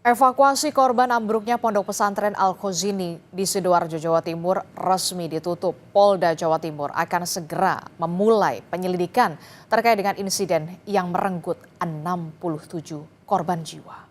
Evakuasi korban ambruknya Pondok Pesantren Al-Khozini di Sidoarjo, Jawa Timur resmi ditutup. Polda Jawa Timur akan segera memulai penyelidikan terkait dengan insiden yang merenggut 67 korban jiwa.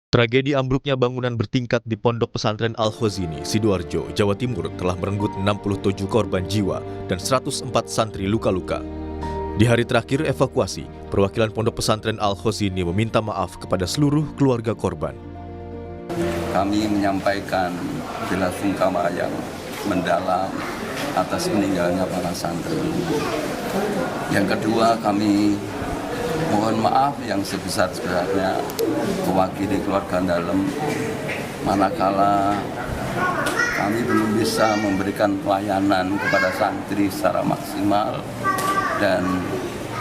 Tragedi ambruknya bangunan bertingkat di Pondok Pesantren Al-Khozini, Sidoarjo, Jawa Timur telah merenggut 67 korban jiwa dan 104 santri luka-luka. Di hari terakhir evakuasi, perwakilan Pondok Pesantren Al-Khozini meminta maaf kepada seluruh keluarga korban. Kami menyampaikan bela sungkawa yang mendalam atas meninggalnya para santri. Yang kedua, kami mohon maaf yang sebesar-besarnya mewakili keluarga dalam, manakala kami belum bisa memberikan pelayanan kepada santri secara maksimal, dan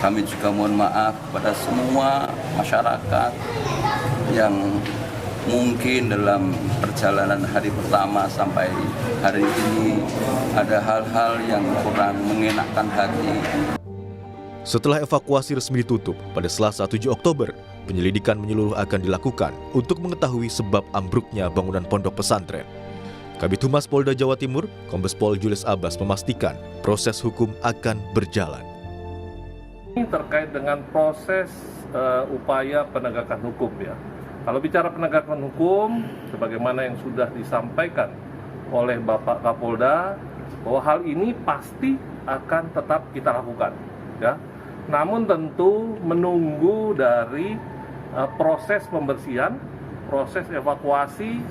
kami juga mohon maaf kepada semua masyarakat yang mungkin dalam perjalanan hari pertama sampai hari ini ada hal-hal yang kurang mengenakkan hati. Setelah evakuasi resmi ditutup pada Selasa 7 Oktober, penyelidikan menyeluruh akan dilakukan untuk mengetahui sebab ambruknya bangunan pondok pesantren. Kabid Humas Polda Jawa Timur, Kombes Pol Julius Abbas memastikan proses hukum akan berjalan. Ini terkait dengan proses upaya penegakan hukum ya. Kalau bicara penegakan hukum, sebagaimana yang sudah disampaikan oleh Bapak Kapolda, bahwa hal ini pasti akan tetap kita lakukan ya. Namun tentu menunggu dari proses pembersihan, proses evakuasi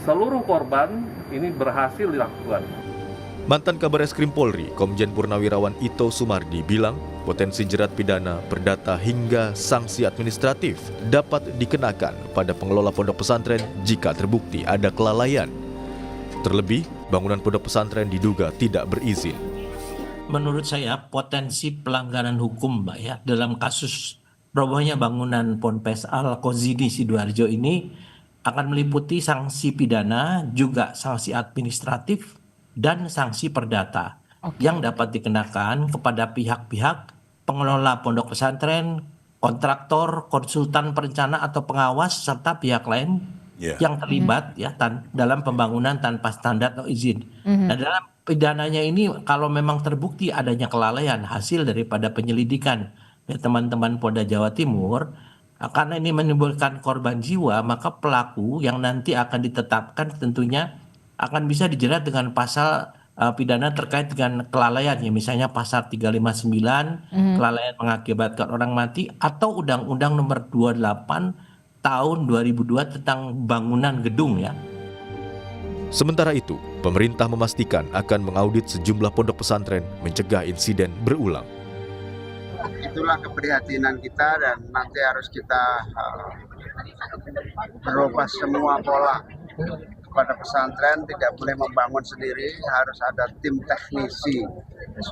seluruh korban ini berhasil dilakukan. Mantan Kabar Eskrim Polri, Komjen Purnawirawan Ito Sumardi bilang, potensi jerat pidana, perdata hingga sanksi administratif dapat dikenakan pada pengelola pondok pesantren jika terbukti ada kelalaian. Terlebih, bangunan pondok pesantren diduga tidak berizin. Menurut saya potensi pelanggaran hukum, Mbak ya, dalam kasus robohnya bangunan Ponpes Al-Khozini Sidoarjo ini akan meliputi sanksi pidana, juga sanksi administratif dan sanksi perdata yang dapat dikenakan kepada pihak-pihak pengelola pondok pesantren, kontraktor, konsultan perencana atau pengawas serta pihak lain yang terlibat ya dalam pembangunan tanpa standar atau izin. Nah, dalam pidananya ini kalau memang terbukti adanya kelalaian hasil daripada penyelidikan teman-teman Polda Jawa Timur, karena ini menimbulkan korban jiwa, maka pelaku yang nanti akan ditetapkan tentunya akan bisa dijerat dengan pasal pidana terkait dengan kelalaian ya, misalnya pasal 359 kelalaian mengakibatkan orang mati, atau Undang-Undang Nomor 28 tahun 2002 tentang bangunan gedung ya. Sementara itu, pemerintah memastikan akan mengaudit sejumlah pondok pesantren mencegah insiden berulang. Itulah keprihatinan kita, dan nanti harus kita berubah semua pola kepada pesantren. Tidak boleh membangun sendiri, harus ada tim teknisi.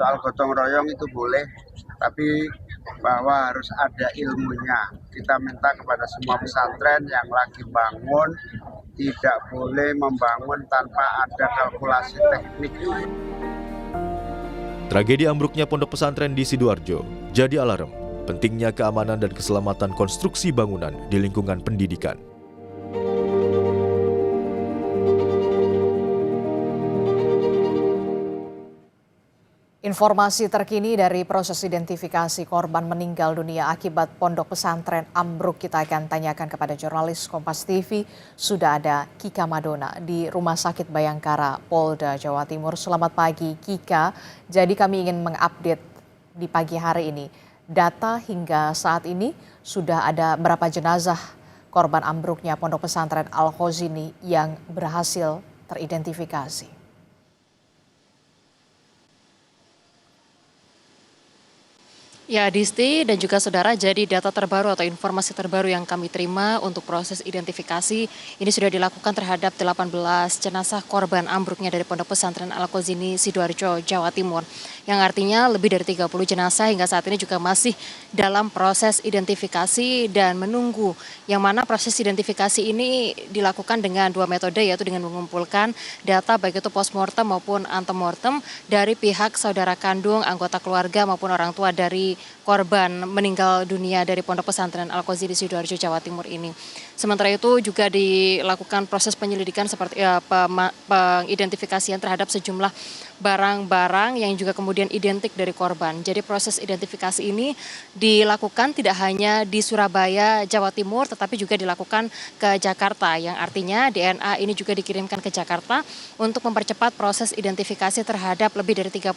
Soal gotong royong itu boleh, tapi bahwa harus ada ilmunya. Kita minta kepada semua pesantren yang lagi bangun tidak boleh membangun tanpa ada kalkulasi teknik. Tragedi ambruknya pondok pesantren di Sidoarjo jadi alarm pentingnya keamanan dan keselamatan konstruksi bangunan di lingkungan pendidikan. Informasi terkini dari proses identifikasi korban meninggal dunia akibat pondok pesantren ambruk kita akan tanyakan kepada jurnalis Kompas TV. Sudah ada Kika Madona di Rumah Sakit Bayangkara, Polda Jawa Timur. Selamat pagi Kika. Jadi kami ingin mengupdate di pagi hari ini. Data hingga saat ini sudah ada berapa jenazah korban ambruknya pondok pesantren Al-Khozini yang berhasil teridentifikasi? Ya, Disti dan juga saudara, jadi data terbaru atau informasi terbaru yang kami terima untuk proses identifikasi ini sudah dilakukan terhadap 18 jenazah korban ambruknya dari Pondok Pesantren Al-Qazini Sidoarjo, Jawa Timur. Yang artinya lebih dari 30 jenazah hingga saat ini juga masih dalam proses identifikasi dan menunggu, yang mana proses identifikasi ini dilakukan dengan dua metode, yaitu dengan mengumpulkan data baik itu postmortem maupun antemortem dari pihak saudara kandung, anggota keluarga maupun orang tua dari korban meninggal dunia dari Pondok Pesantren Al-Qazini Sidoarjo, Jawa Timur ini. Sementara itu juga dilakukan proses penyelidikan seperti pengidentifikasian terhadap sejumlah barang-barang yang juga kemudian identik dari korban. Jadi proses identifikasi ini dilakukan tidak hanya di Surabaya, Jawa Timur, tetapi juga dilakukan ke Jakarta, yang artinya DNA ini juga dikirimkan ke Jakarta untuk mempercepat proses identifikasi terhadap lebih dari 30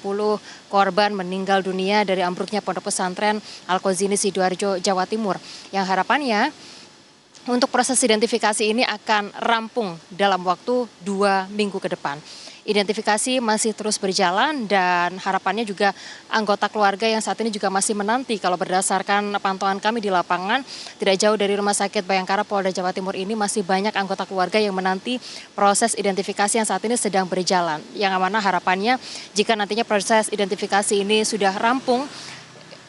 korban meninggal dunia dari ambruknya Pondok Pesantren Al-Qazini Sidoarjo, Jawa Timur. Yang harapannya untuk proses identifikasi ini akan rampung dalam waktu 2 minggu ke depan. Identifikasi masih terus berjalan dan harapannya juga anggota keluarga yang saat ini juga masih menanti, kalau berdasarkan pantauan kami di lapangan tidak jauh dari Rumah Sakit Bayangkara Polda Jawa Timur ini masih banyak anggota keluarga yang menanti proses identifikasi yang saat ini sedang berjalan. Yang mana harapannya jika nantinya proses identifikasi ini sudah rampung,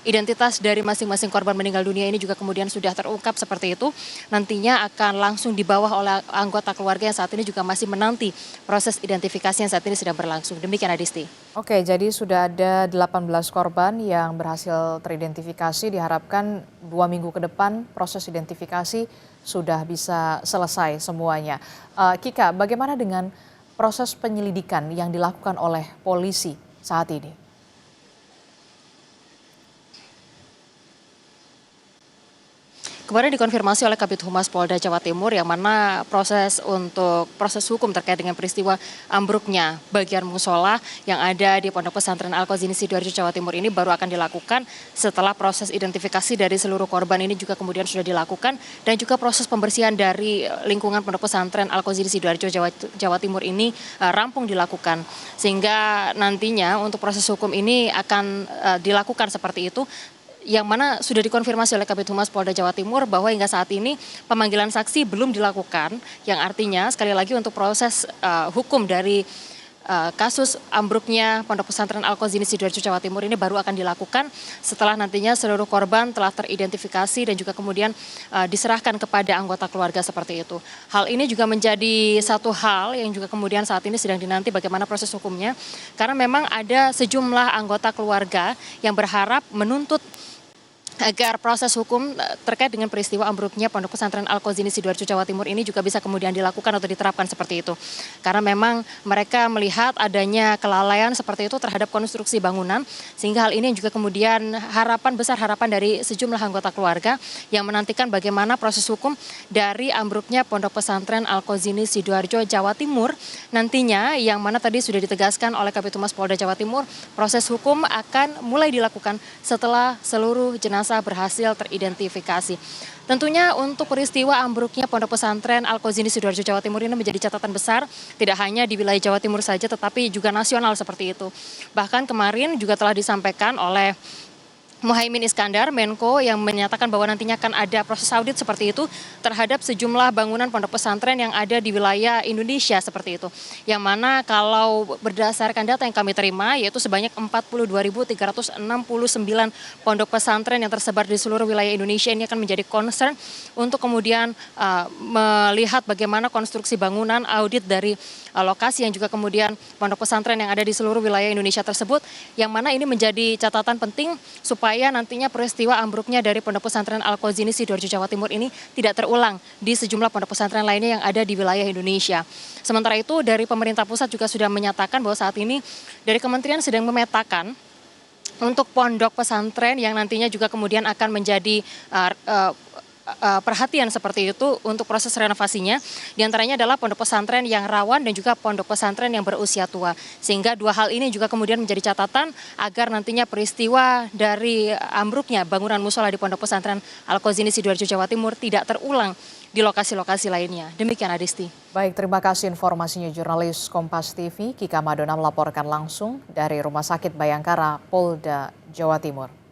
identitas dari masing-masing korban meninggal dunia ini juga kemudian sudah terungkap seperti itu, nantinya akan langsung dibawa oleh anggota keluarga yang saat ini juga masih menanti proses identifikasi yang saat ini sedang berlangsung. Demikian Adisti. Oke, jadi sudah ada 18 korban yang berhasil teridentifikasi. Diharapkan 2 minggu ke depan proses identifikasi sudah bisa selesai semuanya. Kika, bagaimana dengan proses penyelidikan yang dilakukan oleh polisi saat ini? Kemarin dikonfirmasi oleh Kabid Humas Polda Jawa Timur, yang mana proses hukum terkait dengan peristiwa ambruknya bagian musola yang ada di Pondok Pesantren Al-Qazini Sidoarjo, Jawa Timur ini baru akan dilakukan setelah proses identifikasi dari seluruh korban ini juga kemudian sudah dilakukan, dan juga proses pembersihan dari lingkungan Pondok Pesantren Al-Qazini Sidoarjo, Jawa Timur ini rampung dilakukan. Sehingga nantinya untuk proses hukum ini akan dilakukan seperti itu, yang mana sudah dikonfirmasi oleh Kabid Humas Polda Jawa Timur bahwa hingga saat ini pemanggilan saksi belum dilakukan, yang artinya sekali lagi untuk proses hukum dari kasus ambruknya Pondok Pesantren Al-Qazini Sidoarjo, Jawa Timur ini baru akan dilakukan setelah nantinya seluruh korban telah teridentifikasi dan juga kemudian diserahkan kepada anggota keluarga seperti itu. Hal ini juga menjadi satu hal yang juga kemudian saat ini sedang dinanti bagaimana proses hukumnya, karena memang ada sejumlah anggota keluarga yang berharap menuntut agar proses hukum terkait dengan peristiwa ambruknya Pondok Pesantren Al-Qazini Sidoarjo, Jawa Timur ini juga bisa kemudian dilakukan atau diterapkan seperti itu. Karena memang mereka melihat adanya kelalaian seperti itu terhadap konstruksi bangunan, sehingga hal ini juga kemudian harapan dari sejumlah anggota keluarga yang menantikan bagaimana proses hukum dari ambruknya Pondok Pesantren Al-Qazini Sidoarjo, Jawa Timur nantinya, yang mana tadi sudah ditegaskan oleh Kabid Humas Polda Jawa Timur, proses hukum akan mulai dilakukan setelah seluruh jenazah berhasil teridentifikasi. Tentunya untuk peristiwa ambruknya Pondok Pesantren Al-Qazini Sidoarjo, Jawa Timur ini menjadi catatan besar, tidak hanya di wilayah Jawa Timur saja tetapi juga nasional seperti itu. Bahkan kemarin juga telah disampaikan oleh Muhaimin Iskandar, Menko, yang menyatakan bahwa nantinya akan ada proses audit seperti itu terhadap sejumlah bangunan pondok pesantren yang ada di wilayah Indonesia seperti itu. Yang mana kalau berdasarkan data yang kami terima, yaitu sebanyak 42.369 pondok pesantren yang tersebar di seluruh wilayah Indonesia ini akan menjadi concern untuk kemudian melihat bagaimana konstruksi bangunan, audit dari lokasi yang juga kemudian pondok pesantren yang ada di seluruh wilayah Indonesia tersebut, yang mana ini menjadi catatan penting supaya nantinya peristiwa ambruknya dari Pondok Pesantren Al-Qazini Sidoarjo, Jawa Timur ini tidak terulang di sejumlah pondok pesantren lainnya yang ada di wilayah Indonesia. Sementara itu dari pemerintah pusat juga sudah menyatakan bahwa saat ini dari kementerian sedang memetakan untuk pondok pesantren yang nantinya juga kemudian akan menjadi perhatian seperti itu untuk proses renovasinya. Di antaranya adalah pondok pesantren yang rawan dan juga pondok pesantren yang berusia tua. Sehingga dua hal ini juga kemudian menjadi catatan agar nantinya peristiwa dari ambruknya bangunan musola di Pondok Pesantren Al-Qazini Sidoarjo, Jawa Timur tidak terulang di lokasi-lokasi lainnya. Demikian Adisti. Baik, terima kasih informasinya jurnalis Kompas TV Kika Madona melaporkan langsung dari Rumah Sakit Bayangkara, Polda Jawa Timur.